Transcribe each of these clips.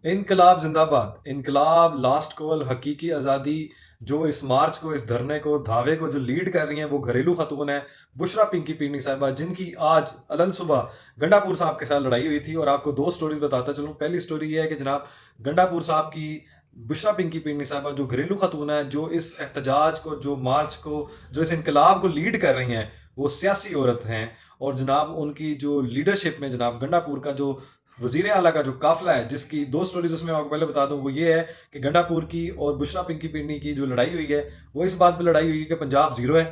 इनकलाब जिंदाबाद, इनकलाब, लास्ट कॉल, हकीकी आज़ादी। जो इस मार्च को, इस धरने को, धावे को जो लीड कर रही हैं वो घरेलू खातून है बुशरा पिंकी पीनी साहिबा, जिनकी आज अलल सुबह गंडापुर साहब के साथ लड़ाई हुई थी। और आपको दो स्टोरीज बताता चलूँ। पहली स्टोरी ये है कि जनाब गंडापुर साहब की बुशरा पिंकी पीनी साहिबा जो घरेलू खातून है, जो इस एहतजाज को, जो मार्च को, जो इस इनकलाब को लीड कर रही हैं, वो सियासी औरत हैं। और जनाब उनकी जो लीडरशिप में जनाब गंडापुर का जो वजीर आला का जो काफिला है, जिसकी दो स्टोरीज उसमें आपको पहले बता दूं, वो ये है कि गंडापुर की और बुशरा पिंकी पिंडी की जो लड़ाई हुई है, वो इस बात पे लड़ाई हुई है कि पंजाब जीरो है।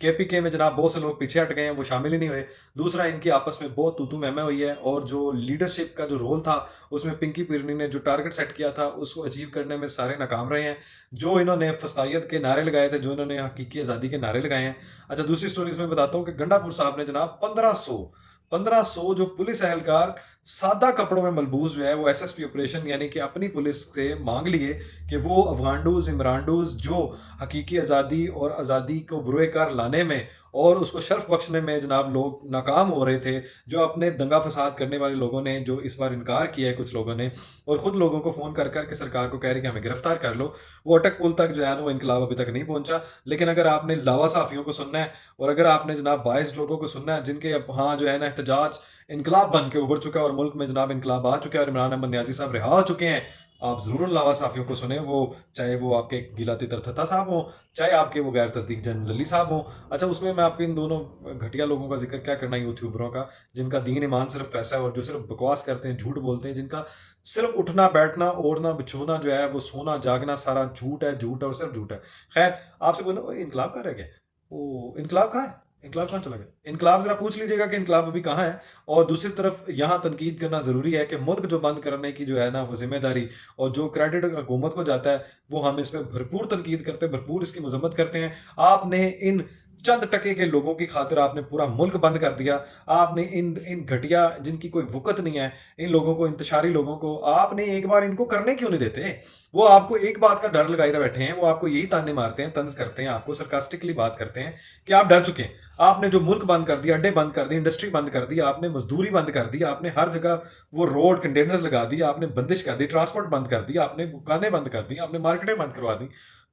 केपीके में जनाब बहुत से लोग पीछे हट गए हैं, वो शामिल ही नहीं हुए। दूसरा, इनकी आपस में बहुत तू महमे हुई है, और जो लीडरशिप का जो रोल था उसमें पिंकी पिरनी ने जो टारगेट सेट किया था उसको अचीव करने में सारे नाकाम रहे हैं। जो इन्होंने फस्तायत के नारे लगाए थे, जो इन्होंने हकीकी आज़ादी के नारे लगाए हैं। अच्छा, दूसरी स्टोरी इसमें बताता हूँ कि गंडापुर साहब ने जनाब 1500 जो पुलिस एहलकार सादा कपड़ों में मलबूस जो है, वो एसएसपी ऑपरेशन यानी कि अपनी पुलिस से मांग लिए कि वो अफगांडूज, इमरानडूज जो हकीकी आज़ादी और आज़ादी को बुरे कार लाने में और उसको शर्फ बख्शने में जनाब लोग नाकाम हो रहे थे। जो अपने दंगा फसाद करने वाले लोगों ने जो इस बार इनकार किया है कुछ लोगों ने, और ख़ुद लोगों को फ़ोन कर कर के सरकार को कह रहे कि हमें गिरफ्तार कर लो, वो अटक पुल तक जो है ना वो इनकलाब अभी तक नहीं पहुंचा। लेकिन अगर आपने लावा साफ़ियों को सुनना है, और अगर आपने जनाब 22 लोगों को सुनना है जिनके अब हाँ जो है ना एहतजाज इनकलाब बन के उभर चुका है और मुल्क में जनाब इनकलाब आ चुका है और इमरान अहमद न्याजी साहब रिहा हो चुके हैं, आप ज़रूर उन लावा साफ़ियों को सुने। वो चाहे वो आपके गीला तितर थत्ता साहब हों, चाहे आपके वो गैर तस्दीक जन लली साहब हों। अच्छा, उसमें मैं आपको इन दोनों घटिया लोगों का जिक्र क्या करना, यूट्यूबरों का, जिनका दीन ईमान सिर्फ पैसा है और जो सिर्फ बकवास करते हैं, झूठ बोलते हैं, जिनका सिर्फ उठना बैठना ओढ़ना बिछोना जो है वो सोना जागना सारा झूठ है, झूठ है और सिर्फ झूठ है। खैर, आपसे बोलो इनकलाब कहाँ रह गया, वो इनकलाब कहाँ है, इनकलाब कहाँ चला गया? इनकलाब जरा पूछ लीजिएगा कि इनकलाब अभी कहाँ है। और दूसरी तरफ यहाँ तनकीद करना ज़रूरी है कि मुल्क जो बंद करने की जो है ना वो जिम्मेदारी और जो क्रेडिट हुकूमत को जाता है, वो हम इसमें भरपूर तनकीद करते हैं, भरपूर इसकी मजम्मत करते हैं। आपने इन चंद टके के लोगों की खातिर आपने पूरा मुल्क बंद कर दिया। आपने इन इन घटिया जिनकी कोई वक़्त नहीं है, इन लोगों को, इंतशारी लोगों को आपने एक बार इनको करने क्यों नहीं देते? वो आपको एक बात का डर लगाए बैठे हैं, वो आपको यही ताने मारते हैं, तंज करते हैं, आपको सरकास्टिकली बात करते हैं कि आप डर चुके हैं। आपने जो मुल्क बंद कर दिया, अड्डे बंद कर दिए, इंडस्ट्री बंद कर दी, आपने मजदूरी बंद कर दी, आपने हर जगह वो रोड कंटेनर्स लगा दिए, आपने बंदिश कर दी, ट्रांसपोर्ट बंद कर दिया, आपने दुकानें बंद कर दी, आपने मार्केटें बंद करवा दी।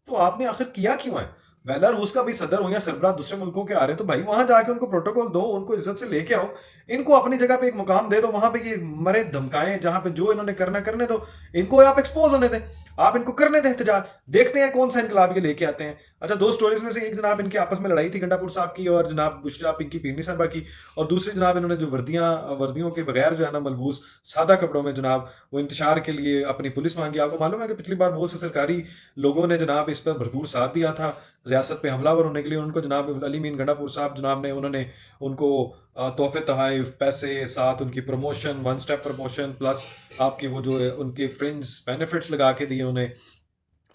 तो आपने आखिर किया क्यों है? बेलारूस का भी सदर हो या सरबराह दूसरे मुल्कों के आ रहे हैं, तो भाई वहां जाके उनको प्रोटोकॉल दो, उनको इज्जत से लेके आओ, इनको अपनी जगह पे एक मुकाम दे दो, वहां पे ये मरे धमकाएं, जहां पे जो इन्होंने करना करने दो, इनको आप एक्सपोज होने दें, आप इनको करने दें एहतजाज, देखते हैं कौन सा इनकलाब ये लेके आते हैं। अच्छा, दो स्टोरीज में से एक जनाब इनकी आपस में लड़ाई थी गंडापुर साहब की और जनाब बुशरा पिंकी पीरनी साहबा की, और दूसरी जनाब इन्होंने जो वर्दियों के बगैर जो है ना मलबूस सादा कपड़ों में जनाब वो इंतशार के लिए अपनी पुलिस मांगी। आपको मालूम है कि पिछली बार बहुत से सरकारी लोगों ने जनाब इस पर भरपूर साथ दिया था रियासत पे हमलावर होने के लिए। उनको जनाब अली मीन गंडापुर साहब जनाब ने उन्होंने उनको तोहफे तहाइफ पैसे साथ उनकी promotion, one step promotion plus आपकी वो जो है उनके फ्रिंज बेनिफिट्स लगा के दिए उन्हें।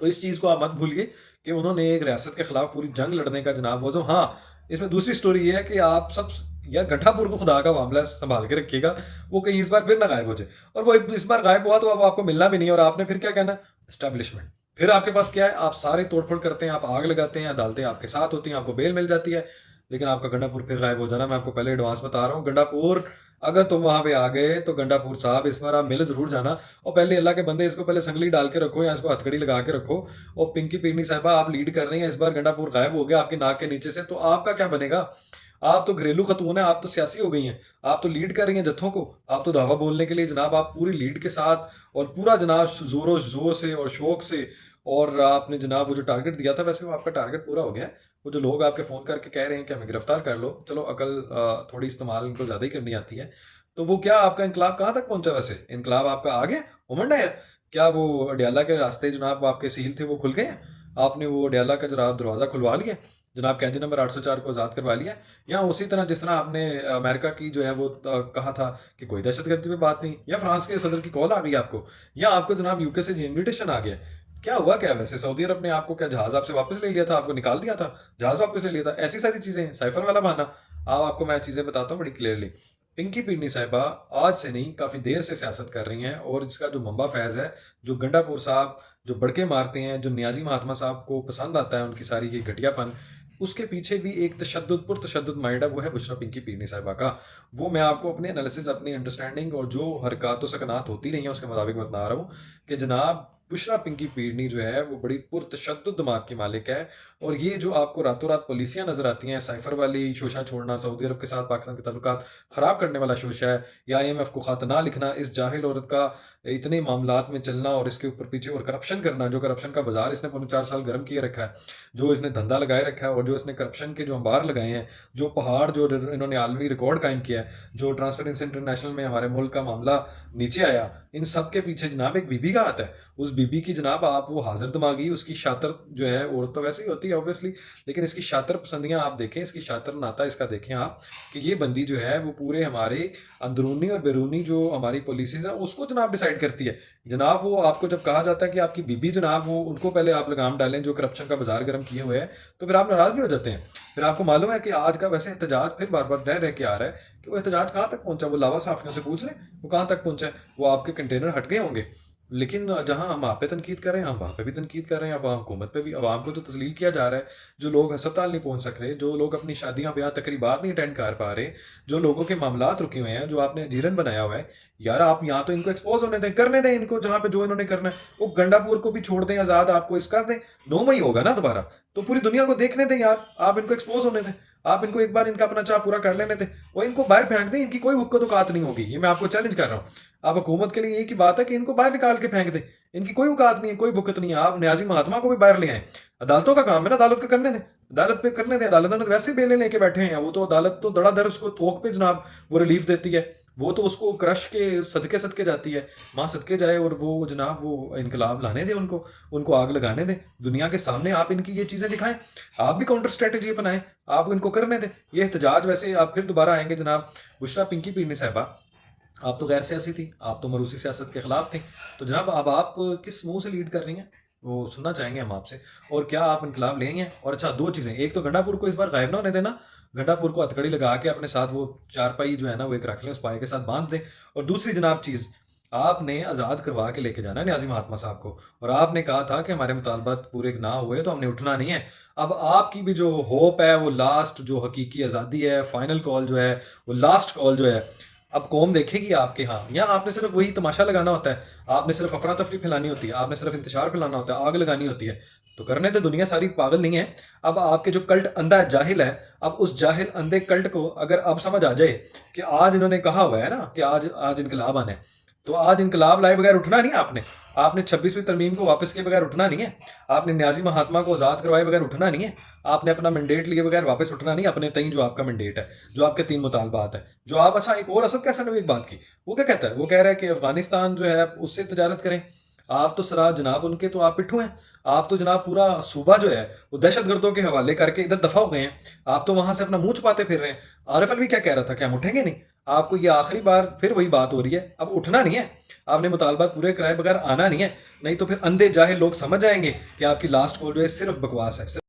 तो इस चीज़ को आप मत भूलिए कि उन्होंने एक रियासत के खिलाफ पूरी जंग लड़ने का जनाब वज़ो। हाँ, इसमें दूसरी स्टोरी ये है कि आप सब यार गंडापुर को खुदा का मामला संभाल के रखिएगा, वो कहीं इस बार फिर ना गायब हो जाए। और वो इस बार गायब हुआ तो अब आपको मिलना भी नहीं है, और आपने फिर क्या कहना, एस्टेब्लिशमेंट। फिर आपके पास क्या है, आप सारे तोड़फोड़ करते हैं, आप आग लगाते हैं, अदालतें आपके साथ होती हैं, आपको बेल मिल जाती है, लेकिन आपका गंडापुर फिर गायब हो जाना। मैं आपको पहले एडवांस बता रहा हूँ, गंडापुर अगर तुम वहां पे आ गए तो गंडापुर साहब इस बार आप मिल जरूर जाना। और पहले अल्लाह के बंदे इसको पहले संगली डाल के रखो या इसको हथकड़ी लगा के रखो। और पिंकी पिरनी साहिबा आप लीड कर रही हैं, इस बार गंडापुर गायब हो गया आपकी नाक के नीचे से, तो आपका क्या बनेगा? आप तो घरेलू खतून है, आप तो सियासी हो गई हैं, आप तो लीड कर रही हैं जत्थों को, आप तो दावा बोलने के लिए जनाब आप पूरी लीड के साथ और पूरा जनाब जोरों जोर से और शौक से, और आपने जनाब वो जो टारगेट दिया था वैसे वो आपका टारगेट पूरा हो गया है। वो जो लोग आपके फ़ोन करके कह रहे हैं कि हमें गिरफ्तार कर लो, चलो अकल थोड़ी इस्तेमाल इनको ज़्यादा ही करनी आती है। तो वो क्या आपका इनकलाब कहाँ तक पहुंचा? वैसे इनकलाब आपका आ गया, उमंड आया? क्या वो अडियाला के रास्ते जनाब आपके सील थे वो खुल गए हैं? आपने वो अडियाला का जनाब दरवाज़ा खुलवा लिया, जनाब कैदी नंबर 804 को आज़ाद करवा लिया? या उसी तरह जिस तरह आपने अमेरिका की जो है वो कहा था कि कोई दहशतगर्दी पे बात नहीं, या फ्रांस के सदर की कॉल आ गई आपको, या आपको जनाब यूके से इनविटेशन आ गया? क्या हुआ क्या? वैसे सऊदी अरब ने आपको क्या जहाज आपसे वापस ले लिया था, आपको निकाल दिया था, जहाज वापस ले लिया था? ऐसी सारी चीजें हैं, साइफर वाला बहाना। अब आपको मैं चीजें बताता हूँ बड़ी क्लियरली। पिंकी पिरनी साहिबा आज से नहीं काफी देर से सियासत कर रही हैं, और इसका जो मंबा फैज है, जो गंडापुर साहब जो बड़के मारते हैं, जो नियाजी महात्मा साहब को पसंद आता है उनकी सारी ये घटियापन, اس کے پیچھے بھی ایک پرتشدد مائنڈ ہے، وہ ہے بشرا پنکی پیرنی صاحبہ کا. وہ میں آپ کو اپنے انالیسز، اپنی انڈرسٹینڈنگ اور جو حرکات و سکنات ہوتی رہی ہیں اس کے مطابق بتا رہا ہوں کہ جناب بشرا پنکی پیرنی جو ہے وہ بڑی پرتشدد دماغ کی مالک ہے. اور یہ جو آپ کو راتوں رات پالیسیاں نظر آتی ہیں، سائفر والی شوشہ چھوڑنا، سعودی عرب کے ساتھ پاکستان کے تعلقات خراب کرنے والا شوشہ ہے، یا IMF کو خط نہ لکھنا، اس جاہل عورت کا اتنے معاملات میں چلنا اور اس کے اوپر پیچھے اور کرپشن کرنا، جو کرپشن کا بازار اس نے 4 سال گرم کیے رکھا ہے، جو اس نے دھندا لگائے رکھا ہے، اور جو اس نے کرپشن کے جو انبار لگائے ہیں، جو پہاڑ جو انہوں نے عالمی ریکارڈ قائم کیا ہے، جو ٹرانسپیرنسی انٹرنیشنل میں ہمارے ملک کا معاملہ نیچے آیا، ان سب کے پیچھے جناب ایک بی بی کا ہاتھ ہے. اس بی بی کی جناب آپ وہ حاضر دماغی، اس کی شاطر جو ہے، عورت تو ویسے ہی ہوتی ہے اوبویسلی، لیکن اس کی شاطر پسندیاں آپ دیکھیں، اس کی شاطر ناتا اس کا دیکھیں آپ، کہ یہ بندی جو ہے وہ پورے ہمارے اندرونی اور بیرونی جو ہماری پالیسیز ہیں اس کو جناب ڈیسائیڈ کرتی ہے. جناب وہ آپ کو جب کہا جاتا ہے کہ آپ کی بی بی جناب وہ ان کو پہلے آپ لگام ڈالیں جو کرپشن کا بازار گرم کیے ہوئے ہیں، تو پھر آپ ناراض بھی ہو جاتے ہیں. پھر آپ کو معلوم ہے کہ آج کا ویسے احتجاج پھر بار بار رہ کے آ رہا ہے کہ وہ احتجاج کہاں تک پہنچا. وہ لاوا صحافیوں سے پوچھ لیں وہ کہاں تک پہنچا ہے. وہ آپ کے کنٹینر ہٹ گئے ہوں گے، لیکن جہاں ہم آپ پہ تنقید کر رہے ہیں ہم وہاں پہ بھی تنقید کر رہے ہیں. عوام حکومت پہ بھی، عوام کو جو تذلیل کیا جا رہا ہے، جو لوگ ہسپتال نہیں پہنچ سک رہے، جو لوگ اپنی شادیاں بیاہ تقریبات نہیں اٹینڈ کر پا رہے، جو لوگوں کے معاملات رکے ہوئے ہیں، جو آپ نے جیرن بنایا ہوا ہے، یار آپ یہاں تو ان کو ایکسپوز ہونے دیں، کرنے دیں ان کو جہاں پہ جو انہوں نے کرنا ہے. وہ گنڈا پور کو بھی چھوڑ دیں آزاد، آپ کو اس کر دیں، 9 مئی ہوگا نا دوبارہ، تو پوری دنیا کو دیکھنے دیں یار. آپ ان کو ایکسپوز ہونے دیں، آپ ان کو ایک بار ان کا اپنا چاہ پورا کر لینے دیں، وہ ان کو باہر پھینک دیں. ان کی کوئی حکومت اوقات نہیں ہوگی، یہ میں آپ کو چیلنج کر رہا ہوں. آپ حکومت کے لیے ایک ہی بات ہے کہ ان کو باہر نکال کے پھینک دیں. ان کی کوئی اوقات نہیں ہے، کوئی وقت نہیں ہے. آپ نیازی مہاتما کو بھی باہر لے آئیں، عدالتوں کا کام ہے نا، عدالت کا کرنے دیں، عدالت پہ کرنے دیں. عدالتوں نے ویسے بیلے لے کے بیٹھے ہیں، وہ تو عدالت تو دڑا در اس کو توک پہ جناب وہ ریلیف دیتی ہے. وہ تو اس کو کرش کے صدقے صدقے جاتی ہے، ماں صدقے جائے. اور وہ جناب وہ انقلاب لانے دیں ان کو آگ لگانے دیں دنیا کے سامنے. آپ ان کی یہ چیزیں دکھائیں، آپ بھی کاؤنٹر اسٹریٹجی اپنائیں، آپ ان کو کرنے دیں. یہ احتجاج ویسے آپ پھر دوبارہ آئیں گے جناب. بشرا پنکی پیرنی صاحبہ، آپ تو غیر سیاسی تھی، آپ تو مروسی سیاست کے خلاف تھیں، تو جناب اب آپ کس منہ سے لیڈ کر رہی ہیں وہ سننا چاہیں گے ہم آپ سے. اور کیا آپ انقلاب لیں گے؟ اور اچھا 2 چیزیں، ایک تو گنڈا پور کو اس بار غائب نہ ہونے دینا، گنڈا پور کو ہتھکڑی لگا کے اپنے ساتھ وہ چارپائی جو ہے نا وہ ایک رکھ لیں، اس پائے کے ساتھ باندھ دیں. اور دوسری جناب چیز، آپ نے آزاد کروا کے لے کے جانا ہے نیازی مہاتما صاحب کو، اور آپ نے کہا تھا کہ ہمارے مطالبات پورے نہ ہوئے تو ہم نے اٹھنا نہیں ہے. اب آپ کی بھی جو ہوپ ہے، وہ لاسٹ جو حقیقی آزادی ہے، فائنل کال جو ہے، وہ لاسٹ کال جو ہے، اب قوم دیکھے گی آپ کے ہاں. یا آپ نے صرف وہی تماشا لگانا ہوتا ہے، آپ نے صرف افراتفری پھیلانی ہوتی ہے، آپ نے صرف انتشار پھیلانا ہوتا ہے، آگ لگانی ہوتی ہے. تو کرنے تو دنیا ساری پاگل نہیں ہے. اب آپ کے جو کلٹ اندھا جاہل ہے، اب اس جاہل اندھے کلٹ کو اگر اب سمجھ آ جائے کہ آج انہوں نے کہا ہوا ہے نا کہ آج انقلاب آنا ہے، تو آج انقلاب لائے بغیر اٹھنا نہیں. آپ نے 26ویں ترمیم کو واپس کیے بغیر اٹھنا نہیں ہے. آپ نے نیازی مہاتما کو آزاد کروائے بغیر اٹھنا نہیں ہے. آپ نے اپنا مینڈیٹ لیے بغیر واپس اٹھنا نہیں اپنے تئیں جو آپ کا مینڈیٹ ہے، جو آپ کے 3 مطالبات ہیں، جو آپ. اچھا ایک اور اسد کیسا نے بھی ایک بات کی، وہ کیا کہتا ہے؟ وہ کہہ رہا ہے کہ افغانستان جو ہے اس سے تجارت کریں. آپ تو سرا جناب ان کے تو آپ پٹھو ہیں. آپ تو جناب پورا صوبہ جو ہے وہ دہشت گردوں کے حوالے کر کے ادھر دفع ہو گئے ہیں. آپ تو وہاں سے اپنا منہ چھپاتے پھر رہے ہیں. عارف الوی کیا کہہ رہا تھا کہ ہم اٹھیں گے نہیں. آپ کو یہ آخری بار پھر وہی بات ہو رہی ہے، اب اٹھنا نہیں ہے. آپ نے مطالبات پورے کرائے بغیر آنا نہیں ہے، نہیں تو پھر اندھے جاہل لوگ سمجھ جائیں گے کہ آپ کی لاسٹ کال جو ہے صرف بکواس ہے.